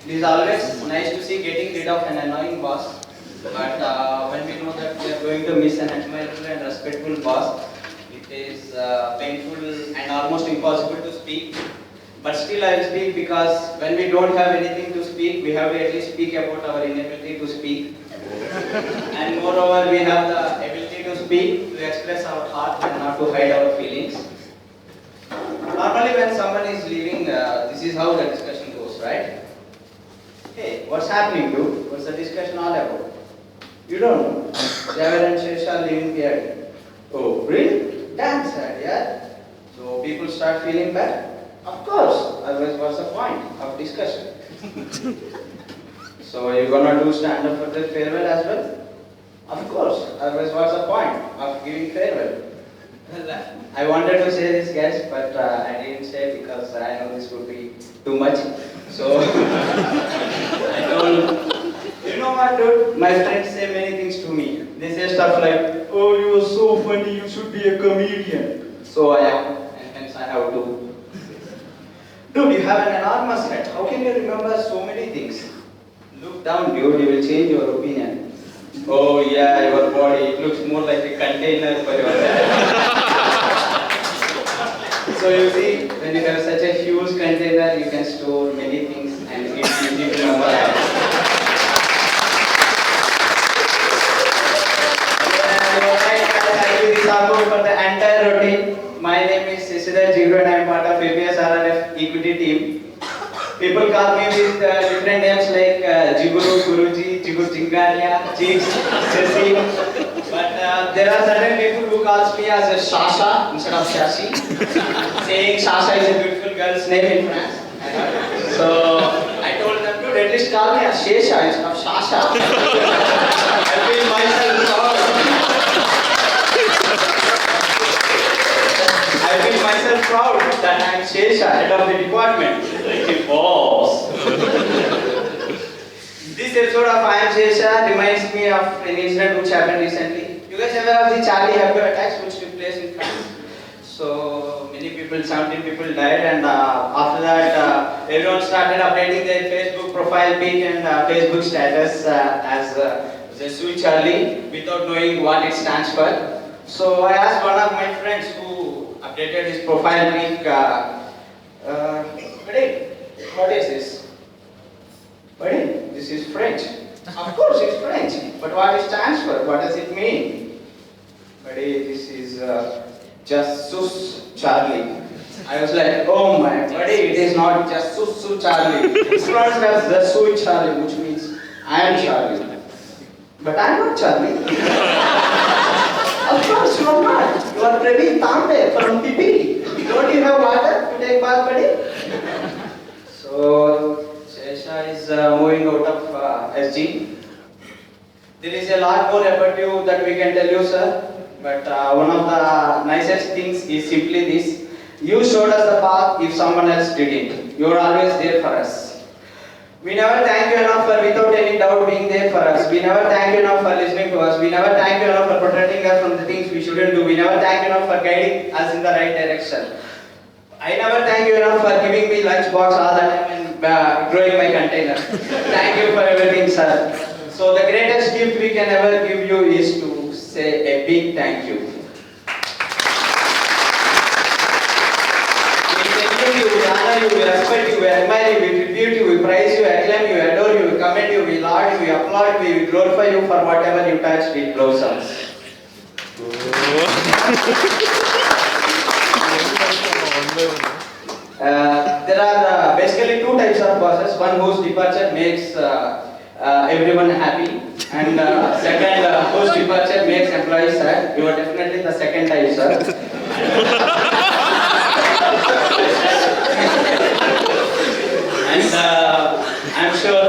It is always nice to see getting rid of an annoying boss, but when we know that we are going to miss an admirable and respectful boss, it is painful and almost impossible to speak. But still I will speak because when we don't have anything to speak, we have to at least speak about our inability to speak. And moreover, we have the ability to speak, to express our heart and not to hide our feelings. Normally when someone is leaving, this is how the discussion goes, right? Hey, what's happening, dude? What's the discussion all about? You don't know. Javel and Shesha leaving PRD. Oh, really? Damn sad, yeah? So people start feeling bad? Of course. Otherwise, what's the point of discussion? So you're gonna do stand up for the farewell as well? Of course. Otherwise, what's the point of giving farewell? I wanted to say this, guys, but I didn't say because I know this would be too much. So I told, you know what, dude? My friends say many things to me. They say stuff like, "Oh, you are so funny. You should be a comedian." So I am, and hence I have to. Dude, you have an enormous head. How can you remember so many things? Look down, dude. You will change your opinion. Oh yeah, your body. It looks more like a container for your head. So you see, when you have such a huge container, you can store many things and it's easy to memorize. I do this output for the entire routine. My name is Sasidhar Jiguru and I am part of ABS RRF equity team. People call me with different names like Jiguru, Guruji, Jigur Chingaria, Jigs, Sesi. But there are certain people who calls me as a Shasha instead of Shashi. Saying Shasha is a beautiful girl's name in France. So I told them to at least call me as Shesha instead of Shasha. I feel myself proud. I feel myself proud that I am Shesha, head of the department. Like a boss. This episode of I Am Shesha reminds me of an incident which happened recently. You guys aware of the Charlie Hebdo attacks which took place in France? So many people, 17 people died, and after that everyone started updating their Facebook profile pic and Facebook status as Jesui Charlie without knowing what it stands for. So I asked one of my friends who updated his profile pic, buddy, what is this? Buddy, this is French. Of course it's French, but what it stands for? What does it mean? Buddy, this is Jesus Charlie. I was like, oh my buddy, it is not Jesus Charlie. It's pronounced as Jesus Charlie, which means I am Charlie. But I am not Charlie. Of course you are not. You are Praveen Tambe from PP. Don't you have water to take bath, buddy? So Shesha is moving out of SG. There is a lot more about you that we can tell you, sir. But one of the nicest things is simply this. You showed us the path if someone else didn't. You are always there for us. We never thank you enough for without any doubt being there for us. We never thank you enough for listening to us. We never thank you enough for protecting us from the things we shouldn't do. We never thank you enough for guiding us in the right direction. I never thank you enough for giving me lunch box all the time and growing my container. Thank you for everything, sir. So the greatest gift we can ever give you is to say a big thank you. We thank you, we honor you, we respect you, we admire you, we tribute you, we praise you, acclaim you, adore you, we commend you, we laud you, we applaud you, we glorify you for whatever you touch, it blossoms. There are basically two types of bosses. One whose departure makes everyone happy, and second whose departure makes employees sad. You are definitely the second type, sir. And I'm sure